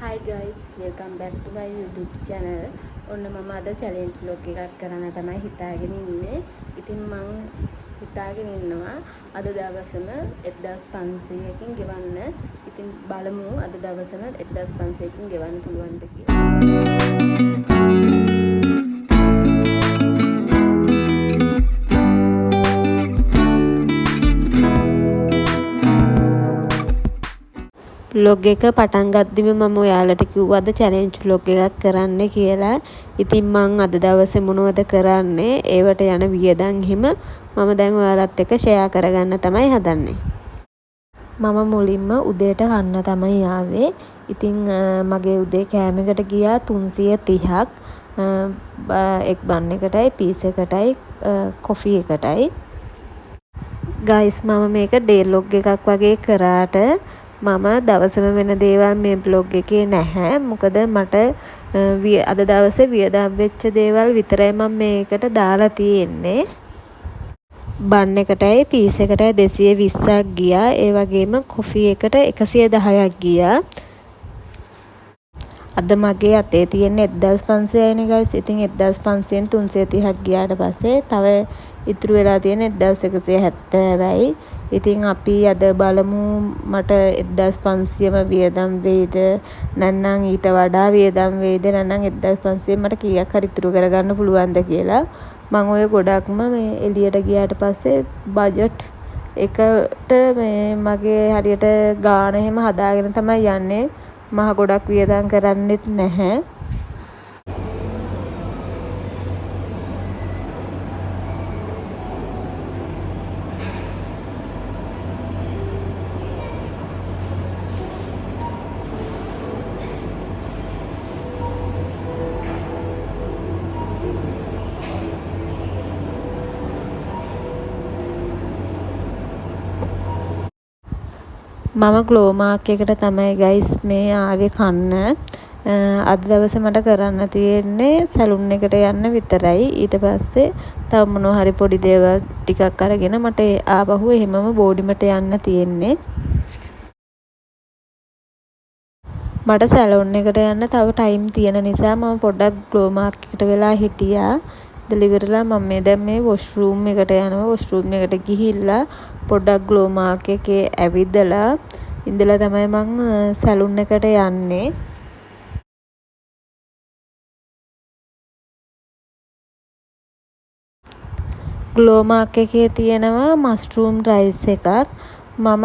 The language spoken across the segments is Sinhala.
Hi guys, welcome back to my YouTube channel. ඔන්න මම අද challenge vlog එකක් කරන්න තමයි හිතාගෙන ඉන්නේ. ඉතින් මම හිතාගෙන ඉන්නවා අද දවසම 1500කින් ගෙවන්න. ඉතින් බලමු අද දවසම 1500කින් ගෙවන්න පුළුවන්ද කියලා. vlog එක පටන් ගද්දිම මම ඔයාලට කිව්වද challenge vlog එකක් කරන්න කියලා. ඉතින් මං අද දවසේ මොනවද කරන්නේ? ඒවට යන වියදම් හිම මම දැන් ඔයාලත් එක්ක share කරගන්න තමයි හදන්නේ. මම මුලින්ම උදේට කන්න තමයි ආවේ. ඉතින් මගේ උදේ කෑමකට ගියා 330ක්. එක් බන් එකටයි පීස් එකටයි කොෆි එකටයි. guys මම මේක day vlog එකක් වගේ කරාට මම දවසම වෙන දේවල් මේ බ්ලොග් එකේ නැහැ. මොකද මට අද දවසේ වියදම් වෙච්ච දේවල් විතරයි මම මේකට දාලා තියෙන්නේ. බන් එකටයි පීස් එකටයි 220ක් ගියා. ඒ වගේම කොෆි එකට 110ක් ගියා. අද මගේ අතේ තියෙන 1500යි නේ guys. ඉතින් 1500න් 330ක් ගියාට පස්සේ තව ඉතුරු වෙලා තියෙන 1170යි. ඉතින් අපි අද බලමු මට 1500ම වියදම් වෙයිද නැත්නම් ඊට වඩා වියදම් වෙයිද නැත්නම් 1500 මට කීයක් හරි ඉතුරු කරගන්න පුළුවන්ද කියලා. මම ඔය ගොඩක්ම මේ එළියට ගියාට පස්සේ බජට් එකට මේ මගේ හරියට ගාණ එහෙම හදාගෙන තමයි යන්නේ. මහ ගොඩක් වියදම් කරන්නෙත් නැහැ. මම ග්ලෝ මාක් එකට තමයි guys මේ ආවේ කන්න. අද දවසේ මට කරන්න තියෙන්නේ සැලුන් එකට යන්න විතරයි. ඊට පස්සේ තව මොනවා හරි පොඩි දේවල් ටිකක් අරගෙන මට ආපහු එහෙමම බෝඩිමට යන්න තියෙන්නේ. මට සැලුන් එකට යන්න තව ටයිම් තියෙන නිසා මම පොඩ්ඩක් ග්ලෝ මාක් එකට වෙලා හිටියා. ඉවරලා මම දැන් මේ වොෂ්රූම් එකට යනවා. වොෂ්රූම් එකට ගිහිල්ලා පොඩ්ඩක් ග්ලෝ මාක් එකේ ඇවිදලා ඉඳලා තමයි මං සැලුන් එකට යන්නේ. ග්ලෝ මාක් එකේ තියෙනවා මස්රූම් රයිස් එකක්. මම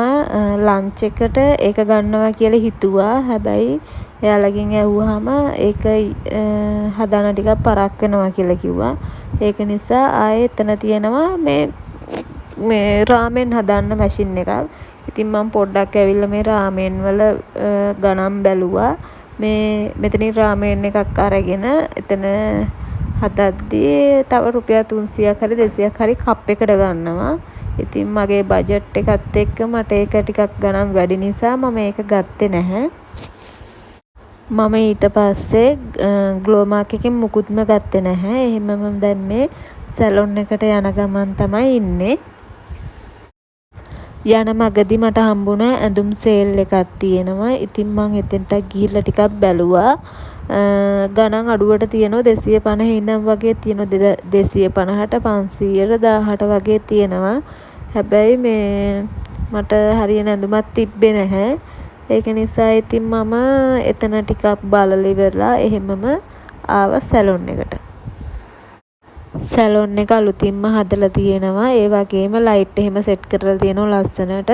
ලන්ච් එකට ඒක ගන්නවා කියලා හිතුවා. හැබැයි එයාලගෙන් ඇහුවාම ඒක හදාන ටිකක් පරක් වෙනවා කියලා කිව්වා. ඒක නිසා ආයේ එතන තියෙනවා මේ රාමෙන් හදන්න මැෂින් එකක්. ඉතින් මම පොඩ්ඩක් ඇවිල්ලා මේ රාමෙන් වල ගණන් බැලුවා. මෙතනින් රාමෙන් එකක් අරගෙන එතන හදද්දී තව රුපියල් 300ක් හරි 200ක් හරි කප් එකට ගන්නවා. ඉතින් මගේ බජට් එකත් එක්ක මට ඒක ටිකක් ගණන් වැඩි නිසා මම ඒක ගත්තේ නැහැ. මම ඊට පස්සේ ග්ලෝ මාක් එකෙන් මුකුත්ම ගත්තේ නැහැ. එහෙම මම දැන් මේ සැලොන් එකට යන ගමන් තමයි ඉන්නේ. යන මගදී මට හම්බුණා ඇඳුම් සේල් එකක් තියෙනවා. ඉතින් මං එතෙන්ට ගිහිල්ලා ටිකක් බැලුවා. ගණන් අඩුවට තියෙනවා 250 ඉඳන් වගේ තියෙනවා 250ට 500ට 1000ට වගේ තියෙනවා. හැබැයි මේ මට හරියන ඇඳුමක් තිබ්බේ නැහැ. ඒක නිසා ඉතින් මම එතන ටිකක් බලලා ඉවරලා එහෙමම ආවා සැලොන් එකට. සැලොන් එක අලුතින්ම හදලා තියෙනවා. ඒ වගේම ලයිට් එහෙම සෙට් කරලා තියෙනවා ලස්සනට.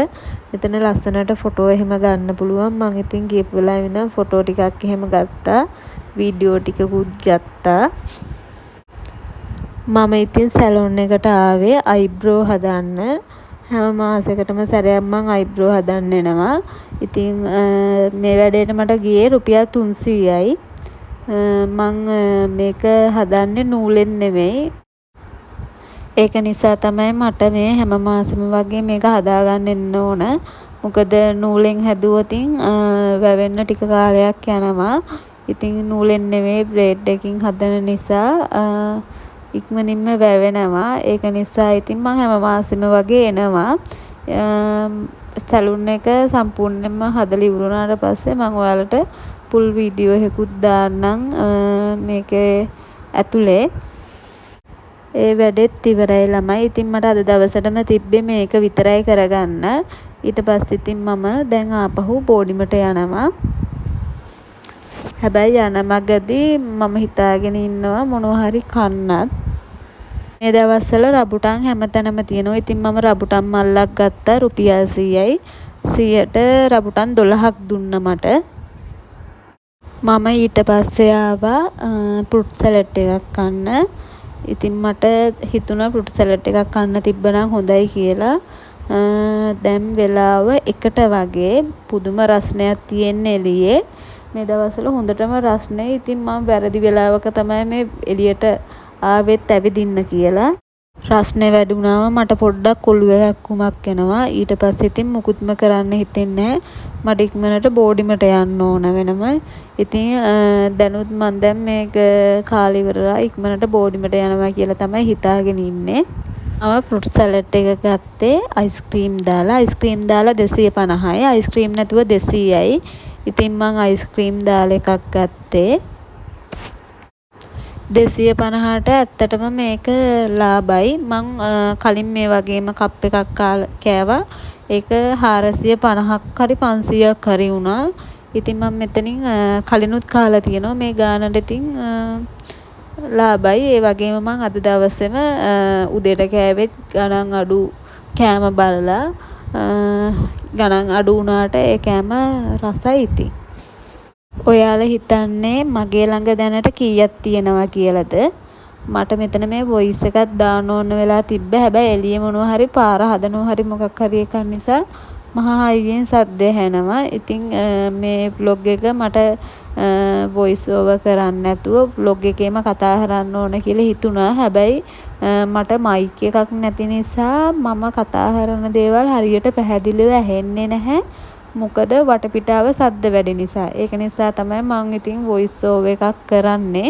මෙතන ලස්සනට ෆොටෝ එහෙම ගන්න පුළුවන්. මම ඉතින් ගියපු වෙලාවෙ ඉඳන් ෆොටෝ ටිකක් එහෙම ගත්තා. වීඩියෝ ටිකකුත් ගත්තා. මම ඉතින් සැලොන් එකට ආවේ අයිබ්‍රෝ හදන්න. හැම මාසයකටම සැරයක් මම අයිබ්‍රෝ හදන්න එනවා. ඉතින් මේ වැඩේට මට ගියේ රුපියල් 300යි. මං මේක හදන්නේ නූලෙන් නෙවෙයි. ඒක නිසා තමයි මට මේ හැම මාසෙම වගේ මේක හදාගන්න එන්න ඕන. මොකද නූලෙන් හැදුවොතින් වැවෙන්න ටික කාලයක් යනවා. ඉතින් නූලෙන් නෙවෙයි බ්ලේඩ් එකකින් හදන නිසා ඉක්මනින්ම වැවෙනවා. ඒක නිසා ඉතින් මම හැම මාසෙම වගේ එනවා. සැලුන් එක සම්පූර්ණයෙන්ම හදලා ඉවර වුණාට පස්සේ මම ඔයාලට ෆුල් වීඩියෝ එකකුත් දාන්නම් මේකේ ඇතුලේ. ඒ වැඩෙත් ඉවරයි ළමයි. ඉතින් මට අද දවසටම තිබ්බේ මේක විතරයි කරගන්න. ඊට පස්සේ ඉතින් මම දැන් ආපහු බෝඩිමට යනවා. හැබැයි යන මගදී මම හිතාගෙන ඉන්නවා මොනවා හරි කන්නත්. මේ දවස්වල රබුටන් හැමතැනම තියෙනවා. ඉතින් මම රබුටන් මල්ලක් ගත්තා රුපියල් 100යි. 100ට රබුටන් 12ක් දුන්න මට. මම ඊට පස්සේ ආවා ෆෘට් සලාඩ් එකක් කන්න. ඉතින් මට හිතුණා ෆෘට් සලාඩ් එකක් කන්න තිබ්බනම් හොඳයි කියලා. දැන් වෙලාව 1ට වගේ පුදුම රසණයක් තියෙන එළියේ. මේ දවස්වල හොඳටම රසණයි. ඉතින් මම වැරදි වෙලාවක තමයි මේ එළියට ආවෙත් ඇවිදින්න කියලා. රස්නේ වැඩි වුණාම මට පොඩ්ඩක් ඔළුව එකක්කුමක් එනවා. ඊට පස්සේ ඉතින් මුකුත්ම කරන්න හිතෙන්නේ නැහැ. මට ඉක්මනට බෝඩිමට යන්න ඕන වෙනම. ඉතින් දැනුත් මම දැන් මේක කාලේ ඉවරලා ඉක්මනට බෝඩිමට යනවා කියලා තමයි හිතාගෙන ඉන්නේ. මම ෆෘට් සලාඩ් එක ගත්තේ අයිස්ක්‍රීම් දාලා. අයිස්ක්‍රීම් දාලා 250යි. අයිස්ක්‍රීම් නැතුව 200යි. ඉතින් මම අයිස්ක්‍රීම් දාලා එකක් ගත්තේ. 250ට ඇත්තටම මේක ලාභයි. මං කලින් මේ වගේම කප් එකක් කෑවා. ඒක 450ක් හරි 500ක් හරි වුණා. ඉතින් මම මෙතනින් කලිනුත් කාලා තියෙනවා. මේ ගානට ඉතින් ලාභයි. ඒ වගේම මං අද දවසේම උදේට කෑවෙත් ගණන් අඩු කෑම බලලා ගණන් අඩු වුණාට ඒ කෑම රසයි ඉතින්. ඔයාලා හිතන්නේ මගේ ළඟ දැනට කීයක් තියෙනවා කියලාද? මට මෙතන මේ වොයිස් එකක් දාන්න ඕන වෙලා තිබ්බ. හැබැයි එළියේ මොනවා හරි පාර හදනවා හරි මොකක් හරි එකක් නිසා මහා හයියෙන් සද්ද ඇහෙනවා. ඉතින් මේ vlog එක මට වොයිස් ඕවර් කරන්න නැතුව vlog එකේම කතා කරන්න ඕන කියලා හිතුණා. හැබැයි මට මයික් එකක් නැති නිසා මම කතා කරන දේවල් හරියට පැහැදිලිව ඇහෙන්නේ නැහැ. මොකද වටපිටාව සද්ද වැඩි නිසා. ඒක නිසා තමයි මම ඉතින් වොයිස් ඕවර් එකක් කරන්නේ.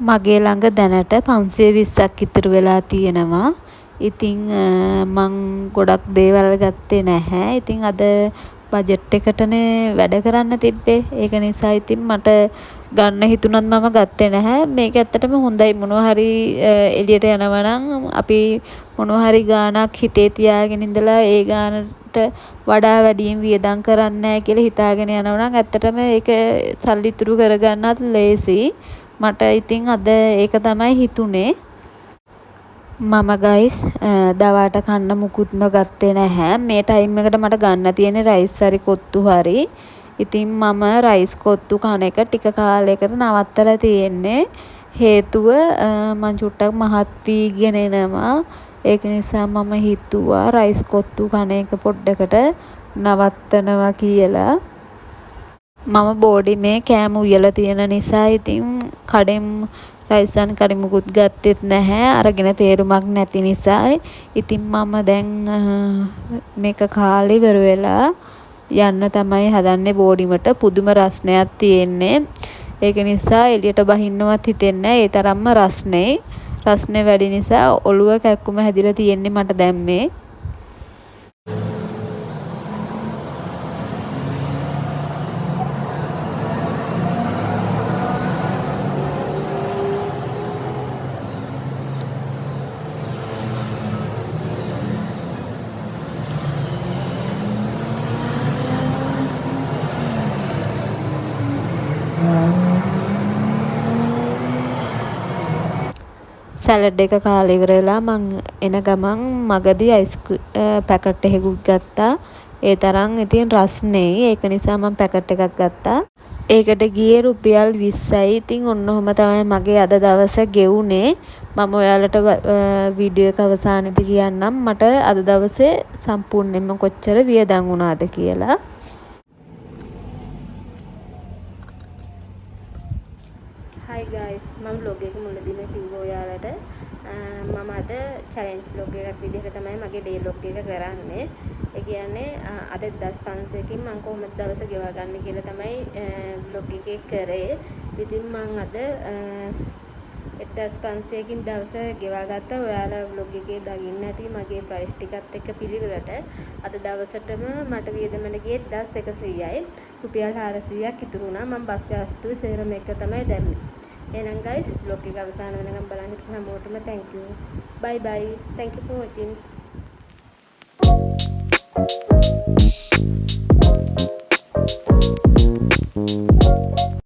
මගේ ළඟ දැනට 520ක් ඉතුරු වෙලා තියෙනවා. ඉතින් මං ගොඩක් දේවල් ගත්තේ නැහැ. ඉතින් අද බජට් එකටනේ වැඩ කරන්න තිබ්බේ. ඒක නිසා ඉතින් මට ගන්න හිතුණත් මම ගත්තේ නැහැ. මේක ඇත්තටම හොඳයි. මොනවා හරි එළියට යනවා නම් අපි මොනවා හරි ගාණක් හිතේ තියාගෙන ඉඳලා ඒ ගානට වඩා වැඩියෙන් වියදම් කරන්නේ නැහැ කියලා හිතාගෙන යනවා නම් ඇත්තටම ඒක සල්ලි ඉතුරු කරගන්නත් ලේසි. මට ඉතින් අද ඒක තමයි හිතුනේ. මම ගයිස් දවාට කන්න මුකුත්ම ගත්තේ නැහැ. මේ ටයිම් එකට මට ගන්න තියෙන්නේ රයිස් හරි කොත්තු හරි. ඉතින් මම රයිස් කොත්තු කන එක ටික කාලයකට නවත්තලා තියෙන්නේ. හේතුව මං චුට්ටක් මහත් වීගෙන එනවා. ඒක නිසා මම හිතුවා රයිස් කොත්තු කන එක පොඩ්ඩකට නවත්තනවා කියලා. මම බෝඩිමේ කෑම උයලා තියෙන නිසා ඉතින් කඩෙන් රයිසන් කරි මුකුත් ගත්තෙත් නැහැ. අරගෙන තේරුමක් නැති නිසා. ඉතින් මම දැන් මේක කාලේ ඉවර වෙලා යන්න තමයි හදන්නේ බෝඩිමට. පුදුම රසණයක් තියෙන්නේ. ඒක නිසා එළියට බහින්නවත් හිතෙන්නේ නැහැ. ඒ තරම්ම රසණේ. රසණේ වැඩි නිසා ඔළුව කැක්කුම හැදිලා තියෙන්නේ මට දැන් මේ. සැලඩ් එක කාලේ ඉවර වෙලා මං එන ගමන් මගදී අයිස් පැකට් එකකුත් ගත්තා. ඒ තරම් ඉතින් රස්නේ. ඒක නිසා මම පැකට් එකක් ගත්තා. ඒකට ගියේ රුපියල් 20යි. ඉතින් ඔන්න ඔහම තමයි මගේ අද දවස ගෙවුනේ. මම ඔයාලට වීඩියෝ එක අවසානයේදී කියන්නම් මට අද දවසේ සම්පූර්ණයෙන්ම කොච්චර වියදම් වුණාද කියලා. Hi guys, මම vlog එක මුලදීම කිව්වා ඔයාලට මම අද challenge vlog එකක් විදිහට තමයි මගේ day vlog එක කරන්නේ. ඒ කියන්නේ අද 1500කින් මම කොහොමද දවස ගෙවා ගන්න කියලා තමයි vlog එකේ කරේ. ඉතින් මම අද 1500කින් දවස ගෙවා ගත්තා. ඔයාලා vlog එකේ දකින්න ඇති මගේ ප්‍රයිස් ටිකත් එක්ක පිළිවෙලට. අද දවසටම මට වියදමට ගියේ 1100යි. රුපියල් 400ක් ඉතුරු වුණා. මම බස් ගාස්තුවේ සේරම එක තමයි දැම්මේ. එහෙනම් guys vlog එක අවසාන වෙනකම් බලන් හිටපු හැමෝටම thank you. Bye bye. Thank you for watching.